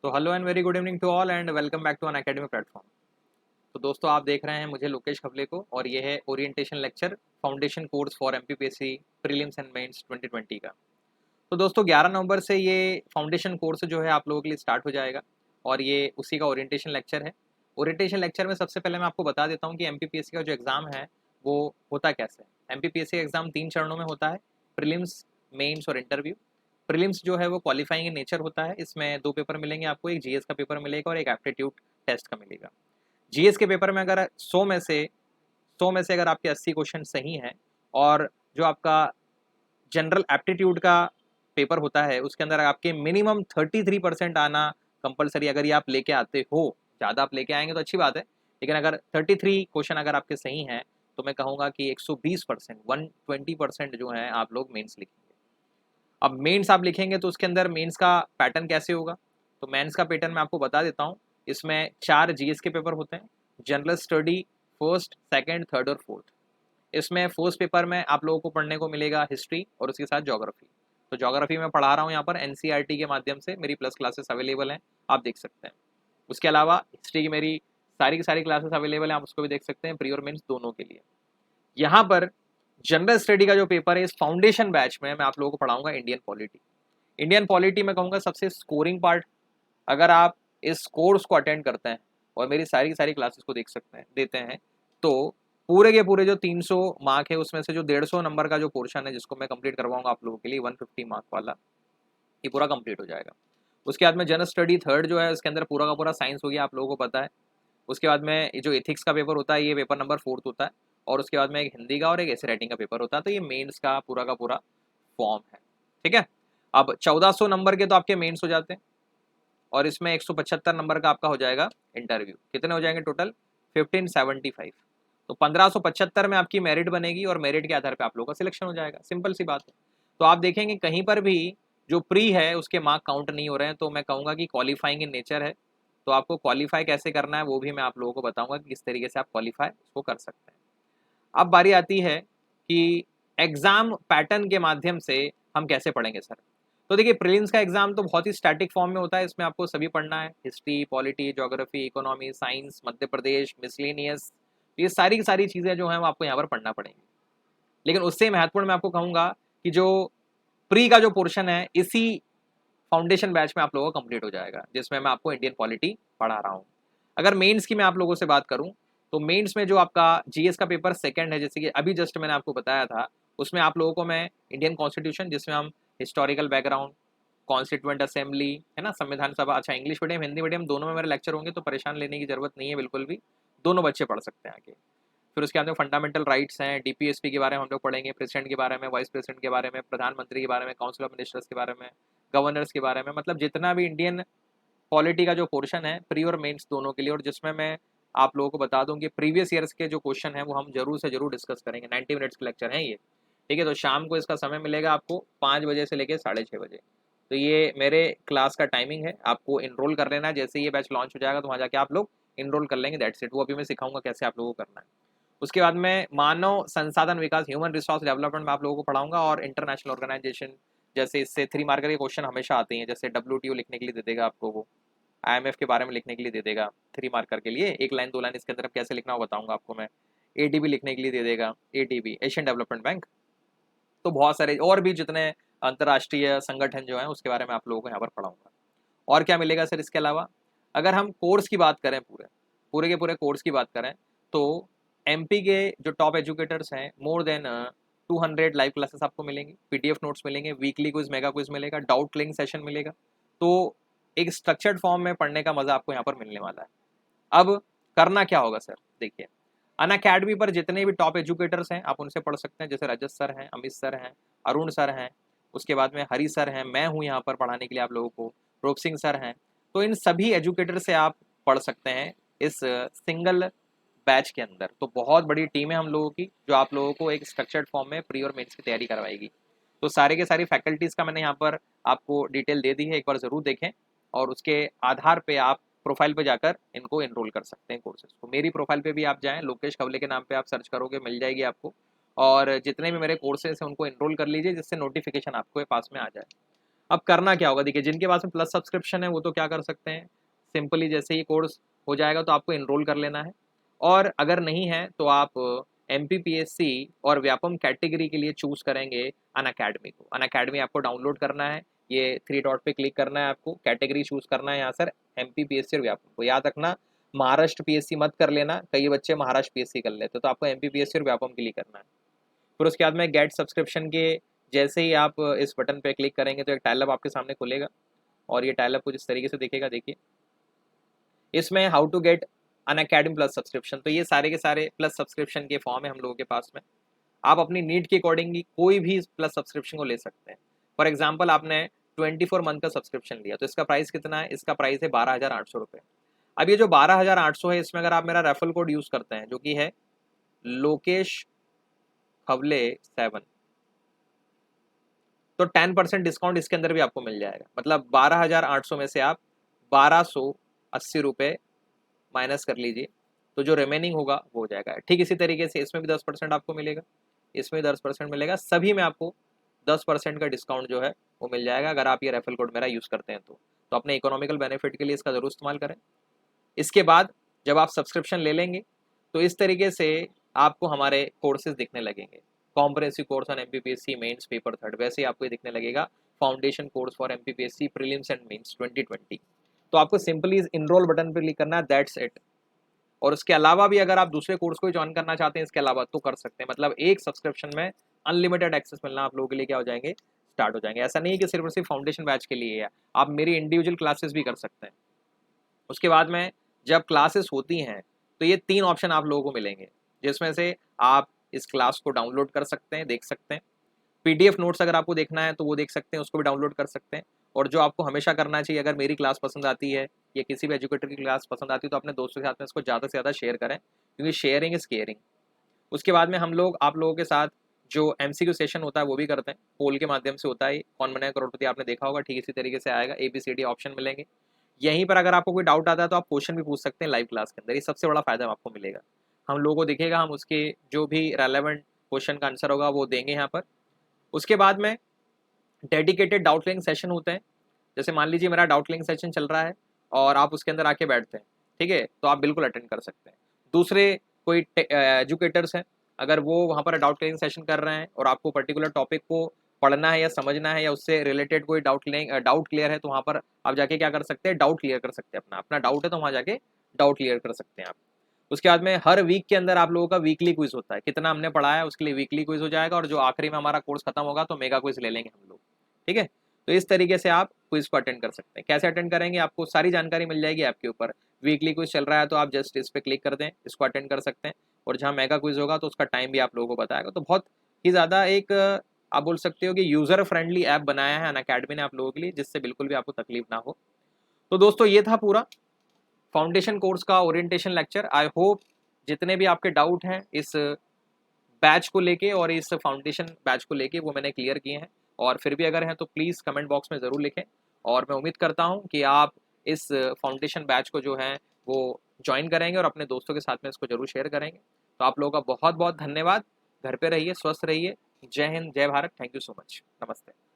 तो hello and very good evening to all and welcome back to Unacademy platform. तो दोस्तों आप देख रहे हैं मुझे लोकेश खवले को और ये है orientation lecture foundation course for MPPSC prelims and mains 2020 का। तो दोस्तों 11 नवंबर से ये फाउंडेशन कोर्स जो है आप लोगों के लिए स्टार्ट हो जाएगा और ये उसी का ओरिएंटेशन लेक्चर है। ओरिएंटेशन लेक्चर में सबसे पहले मैं आपको बता देता हूँ कि एमपीपीएससी का जो एग्ज़ाम है वो होता कैसे है। एमपीपीएससी एग्ज़ाम 3 चरणों में होता है, प्रीलिम्स, मेंस और इंटरव्यू। प्रीलिम्स जो है वो क्वालिफाइंग इन नेचर होता है। इसमें 2 पेपर मिलेंगे आपको, एक जीएस का पेपर मिलेगा और एक एप्टीट्यूड टेस्ट का मिलेगा। जीएस के पेपर में अगर 100 में से अगर आपके 80 क्वेश्चन सही हैं और जो आपका जनरल एप्टीट्यूड का पेपर होता है उसके अंदर आपके मिनिमम 33% आना कंपलसरी, अगर ये आप लेके आते हो। ज़्यादा आप लेके आएंगे तो अच्छी बात है, लेकिन अगर 33 क्वेश्चन अगर आपके सही हैं तो मैं कहूँगा कि 120%, 120% जो है आप लोग मेंस लिखेंगे। अब मेंस आप लिखेंगे तो उसके अंदर मेंस का पैटर्न कैसे होगा, तो मेंस का पैटर्न मैं आपको बता देता हूँ। इसमें 4 जीएस के पेपर होते हैं, general study first, second, third और फोर्थ। इसमें फर्स्ट पेपर में आप लोगों को पढ़ने को मिलेगा हिस्ट्री और उसके साथ ज्योग्राफी। तो ज्योग्राफी में पढ़ा रहा हूँ यहाँ पर एनसीईआरटी के माध्यम से, मेरी प्लस क्लासेस अवेलेबल हैं, आप देख सकते हैं। उसके अलावा हिस्ट्री की मेरी सारी की सारी क्लासेस अवेलेबल हैं, आप उसको भी देख सकते हैं, प्री और मेंस दोनों के लिए। यहाँ पर जनरल स्टडी का जो पेपर है इस फाउंडेशन बैच में मैं आप लोगों को पढ़ाऊंगा इंडियन पॉलिटी। इंडियन पॉलिटी में कहूँगा सबसे स्कोरिंग पार्ट। अगर आप इस कोर्स को अटेंड करते हैं और मेरी सारी की सारी क्लासेस को देख सकते हैं देते हैं तो पूरे के पूरे जो 300 मार्क है उसमें से जो 150 नंबर का जो पोर्शन है जिसको मैं कंप्लीट करवाऊंगा आप लोगों के लिए 150 मार्क वाला, ये पूरा कंप्लीट हो जाएगा। उसके बाद में जनरल स्टडी थर्ड जो है उसके अंदर पूरा का पूरा साइंस हो गया, आप लोगों को पता है। उसके बाद में ये जो एथिक्स का पेपर होता है ये पेपर नंबर 4 होता है और उसके बाद में एक हिंदी का और एक ऐसे राइटिंग का पेपर होता है। तो ये मेंस का पूरा फॉर्म है, ठीक है। अब 1400 नंबर के तो आपके मेंस हो जाते हैं और इसमें 175 नंबर का आपका हो जाएगा इंटरव्यू। कितने हो जाएंगे टोटल? 1575। तो 1575 में आपकी मेरिट बनेगी और मेरिट के आधार पे आप लोगों का सिलेक्शन हो जाएगा, सिंपल सी बात है। तो आप देखेंगे कहीं पर भी जो प्री है उसके मार्क काउंट नहीं हो रहे हैं, तो मैं कहूँगा कि क्वालिफाइंग इन नेचर है। तो आपको क्वालिफाई कैसे करना है वो भी मैं आप लोगों को बताऊंगा कि किस तरीके से आप क्वालिफाई उसको कर सकते हैं। अब बारी आती है कि एग्जाम पैटर्न के माध्यम से हम कैसे पढ़ेंगे सर। तो देखिए प्रीलिम्स का एग्जाम तो बहुत ही स्टैटिक फॉर्म में होता है, इसमें आपको सभी पढ़ना है, history, polity, geography, economy, science, Madhya Pradesh, miscellaneous, ये सारी की सारी चीज़ें जो हैं वो आपको यहाँ पर पढ़ना पड़ेंगी। लेकिन उससे महत्वपूर्ण मैं आपको कहूँगा कि जो प्री का जो पोर्शन है इसी फाउंडेशन बैच में आप लोगों का कंप्लीट हो जाएगा, जिसमें मैं आपको इंडियन पॉलिटी पढ़ा रहा हूँ। अगर मेंस की मैं आप लोगों से बात करूँ तो मेंस में जो आपका जीएस का पेपर सेकंड है, जैसे कि अभी जस्ट मैंने आपको बताया था, उसमें आप लोगों को मैं इंडियन कॉन्स्टिट्यूशन, जिसमें हम हिस्टोरिकल बैकग्राउंड, कॉन्स्टिट्यूएंट असेंबली है ना, संविधान सभा, अच्छा इंग्लिश मीडियम हिंदी मीडियम दोनों में मेरे लेक्चर होंगे तो परेशान लेने की जरूरत नहीं है बिल्कुल भी, दोनों बच्चे पढ़ सकते हैं आगे। फिर उसके अंदर फंडामेंटल राइट्स हैं, डीपीएसपी के बारे में हम लोग पढ़ेंगे, प्रेसिडेंट के बारे में, वाइस प्रेसिडेंट के बारे में, प्रधानमंत्री के बारे में, काउंसिल ऑफ मिनिस्टर्स के बारे में, गवर्नर्स के बारे में, मतलब जितना भी इंडियन पॉलिटी का जो पोर्शन है प्री और मेंस दोनों के लिए। और जिसमें मैं आप लोगों को बता दूं कि प्रीवियस ईयर्स के जो क्वेश्चन है वो हम जरूर से जरूर डिस्कस करेंगे। 90 मिनट्स के लेक्चर हैं ये, ठीक है। तो शाम को इसका समय मिलेगा आपको 5 बजे से लेकर 6:30 बजे। तो ये मेरे क्लास का टाइमिंग है, आपको इनरोल कर लेना है। जैसे ये बैच लॉन्च हो जाएगा तो वहाँ जाके आप लोग इनरोल कर लेंगे, दैट्स इट। वो अभी मैं सिखाऊंगा कैसे आप लोगों को करना है। उसके बाद में मानव संसाधन विकास, ह्यूमन रिसोर्स डेवलपमेंट में आप लोगों को पढ़ाऊंगा, और इंटरनेशनल ऑर्गेनाइजेशन, जैसे इससे 3 मार्कर के क्वेश्चन हमेशा आते हैं, जैसे डब्ल्यूटीओ लिखने के लिए दे देगा आपको, वो आईएमएफ के बारे में लिखने के लिए दे देगा 3 मार्कर के लिए, 1 लाइन 2 लाइन इसके अंदर कैसे लिखना हो बताऊंगा आपको मैं। एडीबी लिखने के लिए दे देगा, एडीबी एशियन डेवलपमेंट बैंक। तो बहुत सारे और भी जितने अंतर्राष्ट्रीय संगठन जो हैं उसके बारे में आप लोगों को यहाँ पर पढ़ाऊंगा। और क्या मिलेगा सर इसके अलावा? अगर हम कोर्स की बात करें, पूरे पूरे के पूरे कोर्स की बात करें, तो एमपी के जो टॉप एजुकेटर्स हैं, मोर देन 200 लाइव क्लासेस आपको मिलेंगी, पीडीएफ नोट्स मिलेंगे, वीकली क्विज, मेगा क्विज मिलेगा, डाउट क्लियरिंग सेशन मिलेगा। तो एक स्ट्रक्चर्ड फॉर्म में पढ़ने का मजा आपको यहाँ पर मिलने वाला है। अब करना क्या होगा सर, देखिए अन अकेडमी पर जितने भी टॉप एजुकेटर्स हैं आप उनसे पढ़ सकते हैं, जैसे रजत सर हैं, अमित सर हैं, अरुण सर हैं, उसके बाद में हरी सर हैं, मैं हूँ यहाँ पर पढ़ाने के लिए आप लोगों को, रूप सिंह सर हैं। तो इन सभी एजुकेटर से आप पढ़ सकते हैं इस सिंगल बैच के अंदर। तो बहुत बड़ी टीम है हम लोगों की जो आप लोगों को एक स्ट्रक्चर्ड फॉर्म में प्री और मेंस की तैयारी करवाएगी। तो सारे के सारी फैकल्टीज़ का मैंने यहाँ पर आपको डिटेल दे दी है, एक बार ज़रूर देखें और उसके आधार पे आप प्रोफाइल पे जाकर इनको एनरोल कर सकते हैं कोर्सेज को। मेरी प्रोफाइल पे भी आप जाएं, लोकेश खवले के नाम पे आप सर्च करोगे मिल जाएगी आपको, और जितने भी मेरे कोर्सेज हैं उनको एनरोल कर लीजिए जिससे नोटिफिकेशन आपको पास में आ जाए। अब करना क्या होगा, देखिए जिनके पास में प्लस सब्सक्रिप्शन है वो तो क्या कर सकते हैं, सिंपली जैसे ही कोर्स हो जाएगा तो आपको इनरोल कर लेना है। और अगर नहीं है तो आप MPPSC और व्यापम कैटेगरी के लिए चूज करेंगे अनअकैडमी को। अनअकैडमी आपको डाउनलोड करना है, ये 3 डॉट पे क्लिक करना है, आपको कैटेगरी चूज करना है यहाँ सर MPPSC और व्यापम को। याद रखना महाराष्ट्र PSC मत कर लेना, कई बच्चे महाराष्ट्र PSC कर लेते, तो आपको MPPSC और व्यापम के लिए करना है। फिर उसके बाद में गेट सब्सक्रिप्शन के जैसे ही आप इस बटन पे क्लिक करेंगे तो एक टाइल आपके सामने खुलेगा और ये टाइल कुछ इस तरीके से दिखेगा। देखिए इसमें how to get Unacademy plus subscription, तो ये सारे के सारे प्लस सब्सक्रिप्शन के फॉर्म है हम लोगों के पास में। आप अपनी नीड के अकॉर्डिंगली कोई भी प्लस सब्सक्रिप्शन को ले सकते हैं। फॉर एग्जाम्पल आपने 24 मंथ का सब्सक्रिप्शन लिया तो इसका प्राइस कितना है, इसका प्राइस है 12,800 रुपये। अब ये जो 12,800 है इसमें अगर आप मेरा रेफरल कोड यूज करते हैं जो कि है लोकेश खवले 7, तो 10% डिस्काउंट इसके अंदर भी आपको मिल जाएगा। मतलब 12,800 में से आप 1,280 रुपये माइनस कर लीजिए तो जो रिमेनिंग होगा वो हो जाएगा। ठीक इसी तरीके से इसमें भी 10% आपको मिलेगा, इसमें भी 10% मिलेगा, सभी में आपको 10% का डिस्काउंट जो है वो मिल जाएगा अगर आप ये रेफरल कोड मेरा यूज़ करते हैं तो अपने इकोनॉमिकल बेनिफिट के लिए इसका ज़रूर इस्तेमाल करें। इसके बाद जब आप सब्सक्रिप्शन ले लेंगे तो इस तरीके से आपको हमारे कोर्सेज दिखने लगेंगे। Comprehensive course on MPPSC mains paper 3, वैसे ही आपको ये दिखने लगेगा foundation course for MPPSC prelims and mains 2020। तो आपको सिंपली इनरोल बटन पर क्लिक करना है, दैट्स इट। और उसके अलावा भी अगर आप दूसरे कोर्स को ज्वाइन करना चाहते हैं इसके अलावा तो कर सकते हैं। मतलब एक सब्सक्रिप्शन में अनलिमिटेड एक्सेस मिलना आप लोगों के लिए क्या हो जाएंगे, स्टार्ट हो जाएंगे। ऐसा नहीं है कि सिर्फ और सिर्फ फाउंडेशन बैच के लिए है, आप मेरी इंडिविजुअल क्लासेस भी कर सकते हैं। उसके बाद में जब क्लासेस होती हैं तो ये 3 ऑप्शन आप लोगों को मिलेंगे जिसमें से आप इस क्लास को डाउनलोड कर सकते हैं, देख सकते हैं। PDF नोट्स अगर आपको देखना है तो वो देख सकते हैं, उसको भी डाउनलोड कर सकते हैं। और जो आपको हमेशा करना चाहिए, अगर मेरी क्लास पसंद आती है या किसी भी एजुकेटर की क्लास पसंद आती है तो अपने दोस्तों के साथ में इसको ज़्यादा से ज़्यादा शेयर करें, क्योंकि शेयरिंग इज़ केयरिंग। उसके बाद में हम लोग आप लोगों के साथ जो MCQ सेशन होता है वो भी करते हैं, पोल के माध्यम से होता है। कौन बनेगा करोड़पति आपने देखा होगा, ठीक इसी तरीके से आएगा, ABCD ऑप्शन मिलेंगे। यहीं पर अगर आपको कोई डाउट आता है तो आप क्वेश्चन भी पूछ सकते हैं लाइव क्लास के अंदर, ये सबसे बड़ा फायदा आपको मिलेगा। हम लोगों को दिखेगा, हम उसके जो भी रेलेवेंट क्वेश्चन का आंसर होगा वो देंगे यहाँ पर। उसके बाद में डेडिकेटेड डाउट क्लियरिंग सेशन होते हैं। जैसे मान लीजिए मेरा डाउट क्लियरिंग सेशन चल रहा है और आप उसके अंदर आके बैठते हैं, ठीक है, तो आप बिल्कुल अटेंड कर सकते हैं। दूसरे कोई एजुकेटर्स हैं, अगर वो वहाँ पर डाउट क्लियरिंग सेशन कर रहे हैं और आपको पर्टिकुलर टॉपिक को पढ़ना है या समझना है या उससे रिलेटेड कोई डाउट क्लियर है तो वहाँ पर आप जाके क्या कर सकते हैं, डाउट क्लियर कर सकते हैं। अपना अपना डाउट है तो वहाँ जाके डाउट क्लियर कर सकते हैं आप। उसके बाद में हर वीक के अंदर आप लोगों का वीकली क्विज होता है, कितना हमने पढ़ा है उसके लिए वीकली क्विज हो जाएगा, और जो आखिरी में हमारा कोर्स खत्म होगा तो मेगा क्विज ले लेंगे हम लोग, ठीक है। तो इस तरीके से आप क्विज को अटेंड कर सकते हैं। कैसे अटेंड करेंगे, आपको सारी जानकारी मिल जाएगी आपके ऊपर। वीकली क्विज चल रहा है तो आप जस्ट इस पर क्लिक कर दें, इसको अटेंड कर सकते हैं। और जहाँ मेगा क्विज होगा तो उसका टाइम भी आप लोगों को बताएगा। तो बहुत ही ज़्यादा एक आप बोल सकते हो कि यूज़र फ्रेंडली ऐप बनाया है अनअकैडमी ने आप लोगों के लिए, जिससे बिल्कुल भी आपको तकलीफ ना हो। तो दोस्तों ये था पूरा फाउंडेशन कोर्स का ओरिएंटेशन लेक्चर। आई होप जितने भी आपके डाउट हैं इस बैच को लेके और इस फाउंडेशन बैच को लेके वो मैंने क्लियर किए हैं। और फिर भी अगर हैं तो प्लीज़ कमेंट बॉक्स में ज़रूर लिखें। और मैं उम्मीद करता हूँ कि आप इस फाउंडेशन बैच को जो है वो ज्वाइन करेंगे और अपने दोस्तों के साथ में इसको ज़रूर शेयर करेंगे। तो आप लोगों का बहुत बहुत धन्यवाद। घर पे रहिए, स्वस्थ रहिए। जय हिंद, जय Bharat. Thank you so much. नमस्ते।